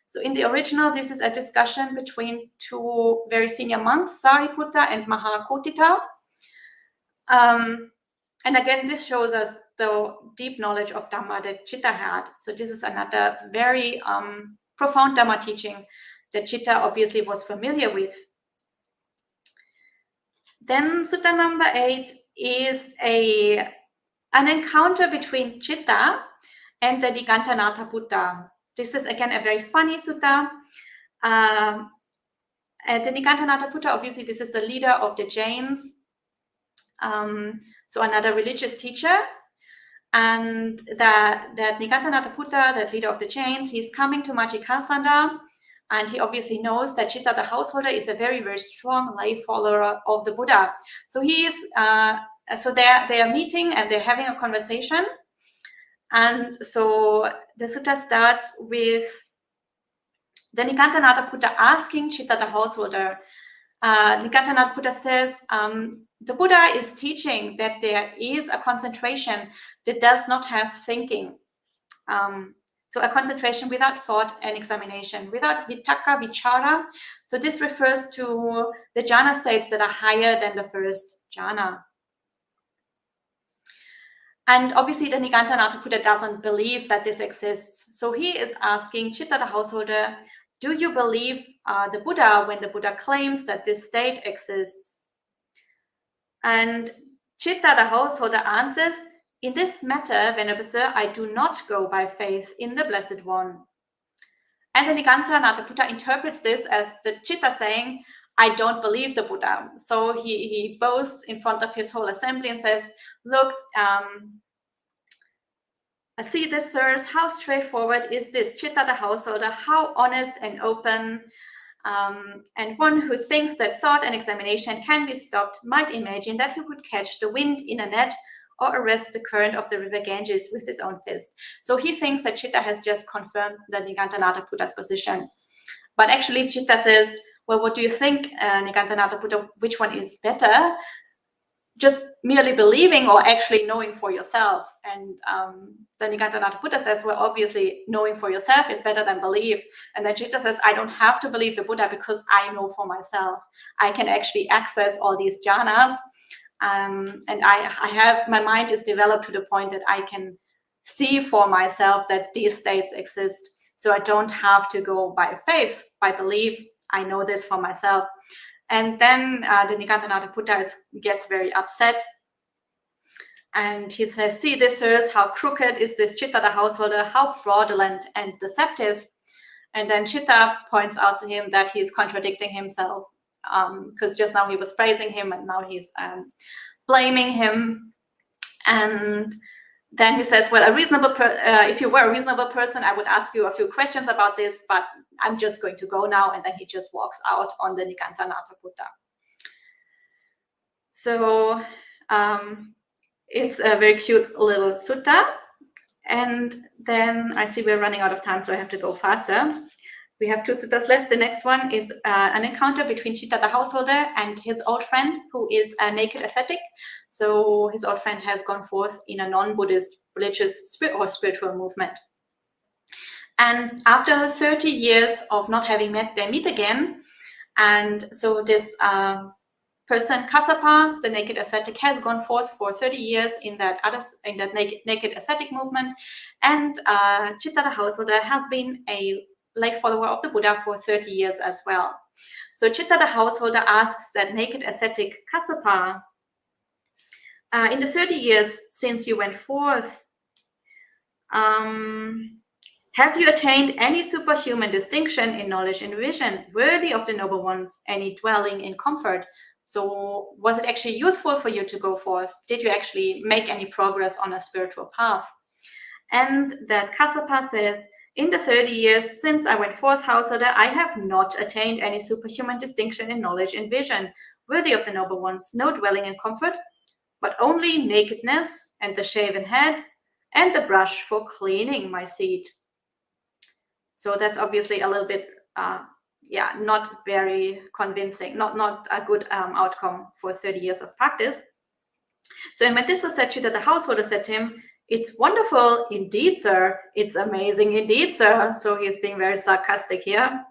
So in the original, this is a discussion between two very senior monks, Sariputta and Mahakotita. And again, this shows us the deep knowledge of Dhamma that Citta had. So this is another very profound Dhamma teaching that Citta obviously was familiar with. Then sutta number 8 is an encounter between Citta and the Nigantanatha Buddha. This is again a very funny sutta. And the Nigantanatha Buddha, obviously, this is the leader of the Jains. So another religious teacher. And that Nigantanatha Buddha, that leader of the Jains, he's coming to Majjhikasanda, and he obviously knows that Citta the Householder is a very, very strong lay follower of the Buddha. So he is, so they are meeting and they're having a conversation. And so the sutta starts with the Nigantanatha Buddha asking Citta the Householder, Nikaya Buddha says, the Buddha is teaching that there is a concentration that does not have thinking. So a concentration without thought and examination, without vitaka, vichara. So this refers to the jhana states that are higher than the first jhana. And obviously the Nikaya Buddha doesn't believe that this exists. So he is asking Citta the Householder, do you believe the Buddha when the Buddha claims that this state exists? And Citta the Householder answers, in this matter, Venerable Sir, I do not go by faith in the Blessed One. And the Nikaya Buddha interprets this as the Citta saying, I don't believe the Buddha. So he boasts in front of his whole assembly and says, look, see this, sirs, how straightforward is this Citta the Householder, how honest and open, and one who thinks that thought and examination can be stopped might imagine that he could catch the wind in a net or arrest the current of the river Ganges with his own fist. So he thinks that Citta has just confirmed the Nikaya Buddha's position. But actually Citta says, well, what do you think, Nikaya Buddha, which one is better? Just merely believing or actually knowing for yourself? And the Nikaya Buddha says, well, obviously knowing for yourself is better than belief. And then Citta says, I don't have to believe the Buddha because I know for myself. I can actually access all these jhanas. And I have, my mind is developed to the point that I can see for myself that these states exist. So I don't have to go by faith, by belief. I know this for myself. And then the Nikaya Buddha gets very upset. And he says, see this, sirs, how crooked is this Citta the Householder, how fraudulent and deceptive. And then Citta points out to him that he's contradicting himself, because just now he was praising him and now he's blaming him. And then he says, well, if you were a reasonable person, I would ask you a few questions about this, but I'm just going to go now. And then he just walks out on the Nikaya Buddha. So it's a very cute little sutta. And then I see we're running out of time, so I have to go faster. We have 2 suttas left. The next one is an encounter between Citta the Householder and his old friend, who is a naked ascetic. So his old friend has gone forth in a non-Buddhist religious or spiritual movement. And after 30 years of not having met, they meet again. And so this person, Kassapa, the naked ascetic, has gone forth for 30 years in that naked ascetic movement. And Citta the Householder has been a lay follower of the Buddha for 30 years as well. So Citta the Householder asks that naked ascetic Kassapa, in the 30 years since you went forth, have you attained any superhuman distinction in knowledge and vision worthy of the noble ones, any dwelling in comfort? So was it actually useful for you to go forth? Did you actually make any progress on a spiritual path? And that Kassapa says, in the 30 years since I went forth, Householder, I have not attained any superhuman distinction in knowledge and vision worthy of the noble ones, no dwelling in comfort, but only nakedness and the shaven head and the brush for cleaning my seat. So that's obviously a little bit, not very convincing, not a good outcome for 30 years of practice. So when this was said, Citta the Householder said to him, it's wonderful indeed, sir. It's amazing indeed, sir. So he's being very sarcastic here.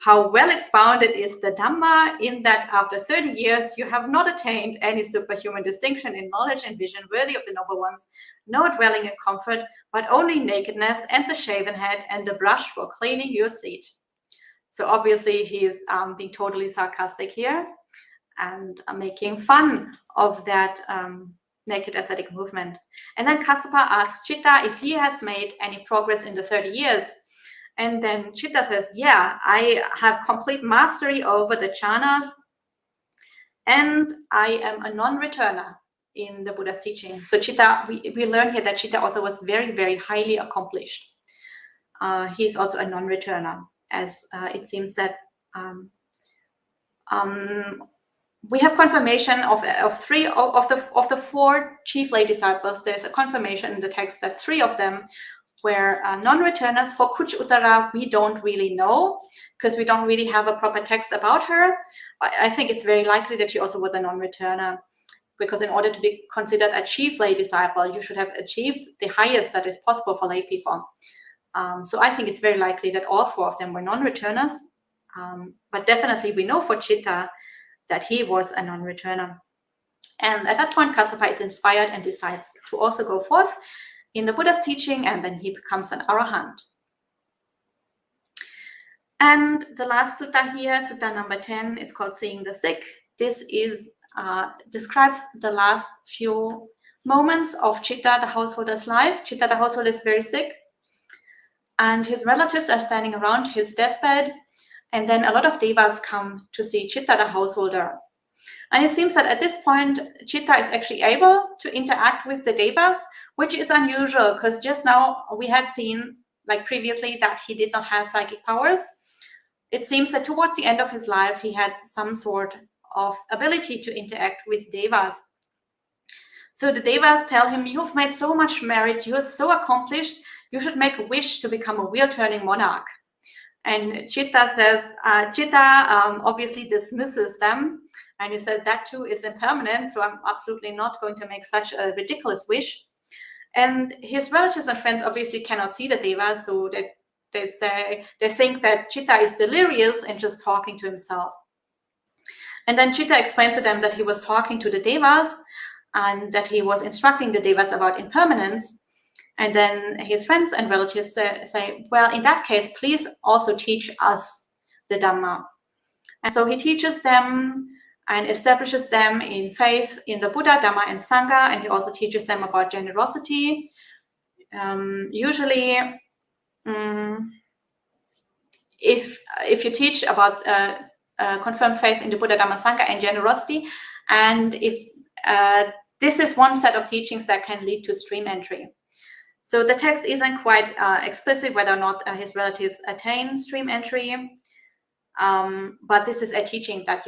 How well expounded is the Dhamma in that after 30 years, you have not attained any superhuman distinction in knowledge and vision worthy of the noble ones, no dwelling in comfort, but only nakedness and the shaven head and the brush for cleaning your seat. So obviously he is being totally sarcastic here and making fun of that naked ascetic movement. And then Kassapa asks Citta if he has made any progress in the 30 years. And then Citta says, yeah, I have complete mastery over the jhanas, and I am a non-returner in the Buddha's teaching. So Citta, we learn here that Citta also was very, very highly accomplished. He's also a non-returner, as it seems that we have confirmation of 3 of the 4 chief lay disciples. There's a confirmation in the text that 3 of them were non-returners. For Kuch Uttara, we don't really know because we don't really have a proper text about her. I think it's very likely that she also was a non-returner, because in order to be considered a chief lay disciple, you should have achieved the highest that is possible for lay people. So I think it's very likely that all 4 of them were non-returners. But definitely we know for Citta that he was a non-returner. And at that point, Kassapa is inspired and decides to also go forth in the Buddha's teaching, and then he becomes an arahant. And the last sutta here, sutta number 10, is called Seeing the Sick. This is describes the last few moments of Citta the householder's life. Citta the householder is very sick, and his relatives are standing around his deathbed, and then a lot of devas come to see Citta the householder. And it seems that at this point, Citta is actually able to interact with the devas, which is unusual because just now we had seen, like previously, that he did not have psychic powers. It seems that towards the end of his life, he had some sort of ability to interact with devas. So the devas tell him, you've made so much merit, you're so accomplished, you should make a wish to become a wheel-turning monarch. And Citta says, obviously dismisses them. And he says, that too is impermanent, so I'm absolutely not going to make such a ridiculous wish. And his relatives and friends obviously cannot see the devas, so they think that Citta is delirious and just talking to himself. And then Citta explains to them that he was talking to the devas and that he was instructing the devas about impermanence. And then his friends and relatives say, well, in that case, please also teach us the Dhamma. And so he teaches them and establishes them in faith in the Buddha, Dhamma, and Sangha, and he also teaches them about generosity. Usually, if you teach about confirmed faith in the Buddha, Dhamma, Sangha, and generosity, and if this is one set of teachings that can lead to stream entry. So the text isn't quite explicit whether or not his relatives attain stream entry, but this is a teaching that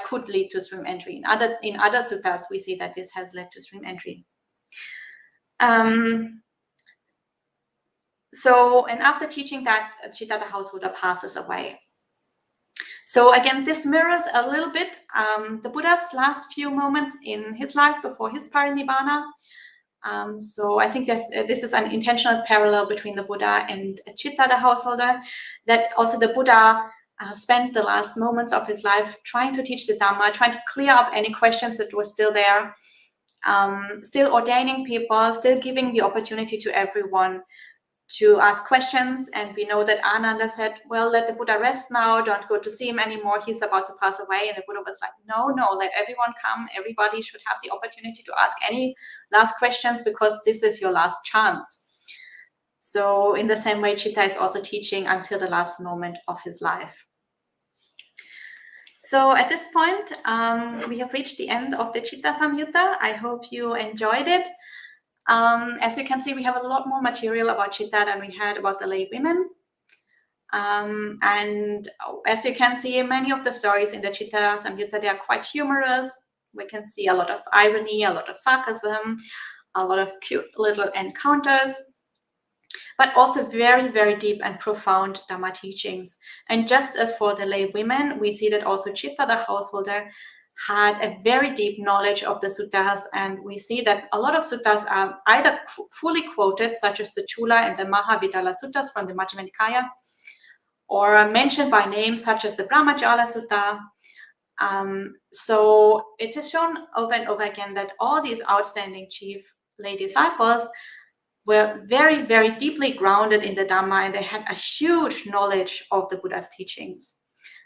could lead to stream entry. In other suttas, we see that this has led to stream entry. So, and after teaching that, Citta the householder passes away. So again, this mirrors a little bit the Buddha's last few moments in his life before his parinibbana. So I think this is an intentional parallel between the Buddha and Citta the householder, that also the Buddha spent the last moments of his life trying to teach the Dhamma, trying to clear up any questions that were still there, still ordaining people, still giving the opportunity to everyone to ask questions. And we know that Ananda said, well, let the Buddha rest now, don't go to see him anymore, he's about to pass away. And the Buddha was like, no, let everyone come, everybody should have the opportunity to ask any last questions because this is your last chance. So in the same way, Citta is also teaching until the last moment of his life. So at this point, we have reached the end of the Citta Samyutta. I hope you enjoyed it. As you can see, we have a lot more material about Citta than we had about the lay women. And as you can see, many of the stories in the Citta Samyutta, they are quite humorous. We can see a lot of irony, a lot of sarcasm, a lot of cute little encounters, but also very, very deep and profound Dhamma teachings. And just as for the lay women, we see that also Citta the householder had a very deep knowledge of the suttas, and we see that a lot of suttas are either fully quoted, such as the Chula and the Mahavidala suttas from the Majjhima Nikaya, or mentioned by name, such as the Brahmajala Sutta. So it is shown over and over again that all these outstanding chief lay disciples were very, very deeply grounded in the Dhamma, and they had a huge knowledge of the Buddha's teachings.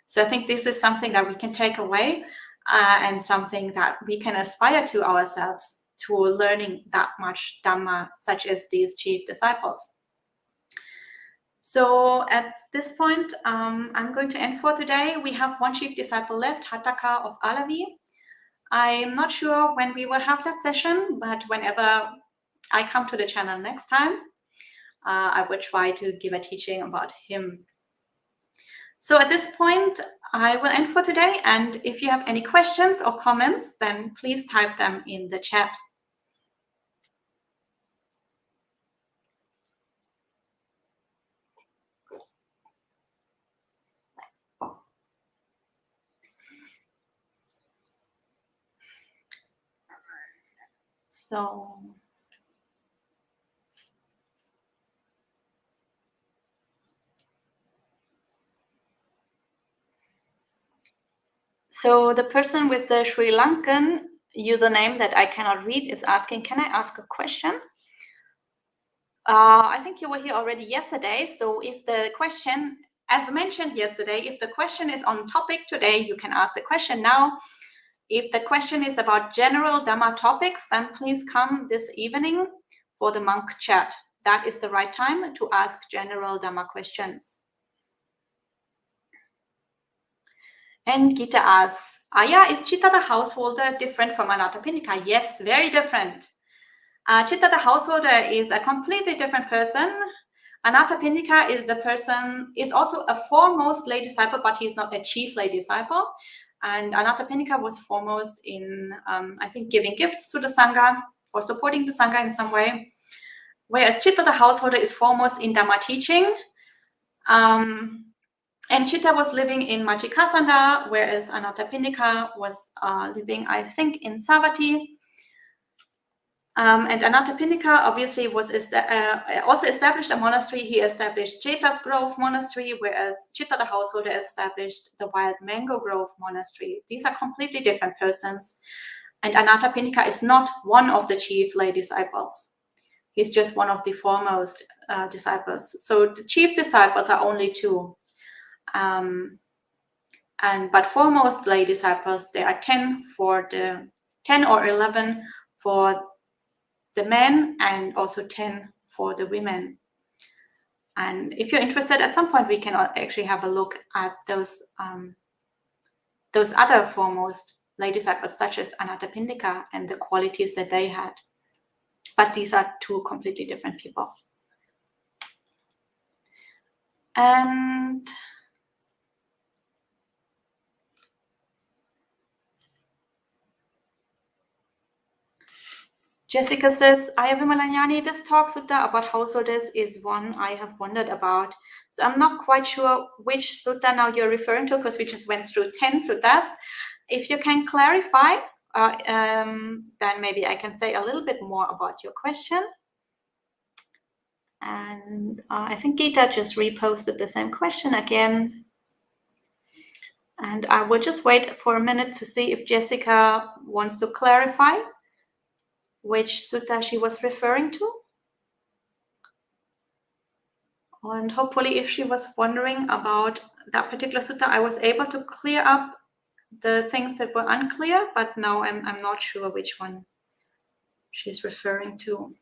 So I think this is something that we can take away and something that we can aspire to ourselves, to learning that much Dhamma, such as these chief disciples. So at this point, I'm going to end for today. We have one chief disciple left, Hataka of Alavi. I'm not sure when we will have that session, but whenever I come to the channel next time, I will try to give a teaching about him. So at this point, I will end for today. And if you have any questions or comments, then please type them in the chat. So the person with the Sri Lankan username that I cannot read is asking, can I ask a question? I think you were here already yesterday. So if the question, as mentioned yesterday, if the question is on topic today, you can ask the question now. If the question is about general Dhamma topics, then please come this evening for the monk chat. That is the right time to ask general Dhamma questions. And Gita asks, Aya, is Citta the Householder different from Anathapindika? Yes, very different. Citta the Householder is a completely different person. Anathapindika is also a foremost lay disciple, but he's not a chief lay disciple. And Anathapindika was foremost in, I think, giving gifts to the Sangha or supporting the Sangha in some way. Whereas Citta the Householder is foremost in Dhamma teaching. And Citta was living in Machikasanda, whereas Anathapindika was living, I think, in Savatthi. And Anathapindika obviously was also established a monastery. He established Jeta's Grove Monastery, whereas Citta the Householder established the Wild Mango Grove Monastery. These are completely different persons. And Anathapindika is not one of the chief lay disciples. He's just one of the foremost disciples. So the chief disciples are only two. But foremost lay disciples, there are 10 or 11 for the men and also 10 for the women. And if you're interested, at some point we can actually have a look at those other foremost lay disciples, such as Anathapindika, and the qualities that they had. But these are two completely different people. And Jessica says, Aya Vimalanyani, this talk sutta about householders is one I have wondered about. So I'm not quite sure which sutta now you're referring to, because we just went through 10 suttas. If you can clarify, then maybe I can say a little bit more about your question. And I think Gita just reposted the same question again. And I will just wait for a minute to see if Jessica wants to clarify which sutta she was referring to. And hopefully, if she was wondering about that particular sutta, I was able to clear up the things that were unclear, but now I'm not sure which one she's referring to.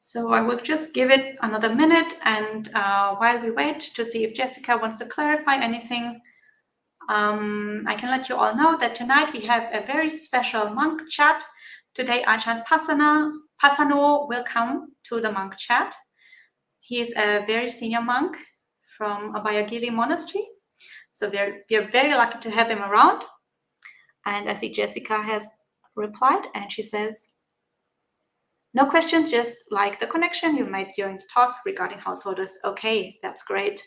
So I will just give it another minute, and while we wait to see if Jessica wants to clarify anything, I can let you all know that tonight we have a very special monk chat. Today Ajahn Pasano will come to the monk chat. He is a very senior monk from Abhayagiri Monastery. So we are very lucky to have him around. And I see Jessica has replied, and she says, no question, just like the connection you made during the talk regarding householders. Okay, that's great.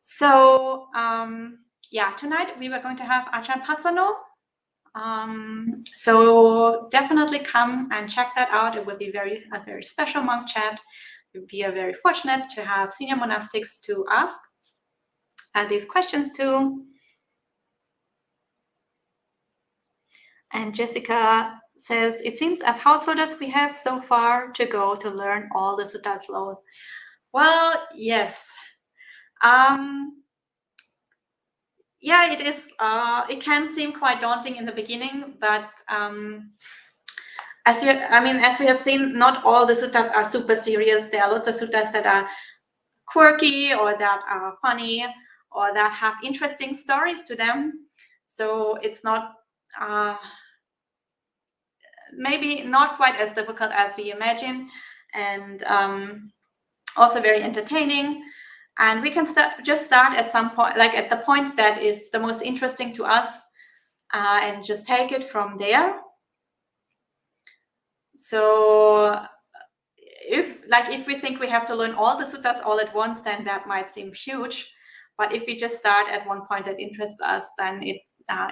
So yeah, tonight we were going to have Ajahn Pasano. So definitely come and check that out. It will be a very special monk chat. We are very fortunate to have senior monastics to ask these questions to. And Jessica says, it seems as householders we have so far to go to learn all the suttas. Well, yes. Yeah, it is. It can seem quite daunting in the beginning, but as we have seen, not all the suttas are super serious. There are lots of suttas that are quirky or that are funny or that have interesting stories to them. So it's not maybe not quite as difficult as we imagine, and also very entertaining. And we can just start at some point, like at the point that is the most interesting to us, and just take it from there. So if we think we have to learn all the suttas all at once, then that might seem huge. But if we just start at one point that interests us, then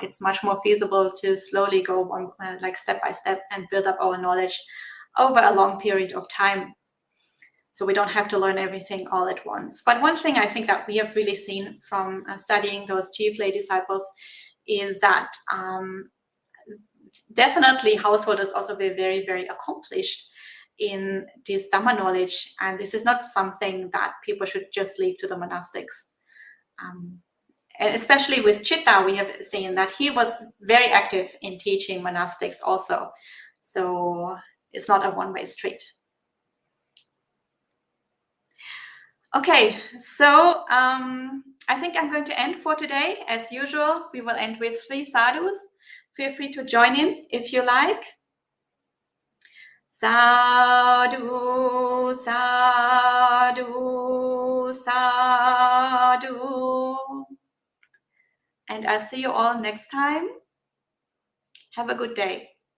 it's much more feasible to slowly go one like step by step and build up our knowledge over a long period of time. So we don't have to learn everything all at once. But one thing I think that we have really seen from studying those chief lay disciples is that definitely householders also were very, very accomplished in this Dhamma knowledge. And this is not something that people should just leave to the monastics. And especially with Citta, we have seen that he was very active in teaching monastics also. So it's not a one-way street. Okay, so I think I'm going to end for today. As usual, we will end with 3 sadhus. Feel free to join in if you like. Sadhu, sadhu, sadhu. And I'll see you all next time. Have a good day.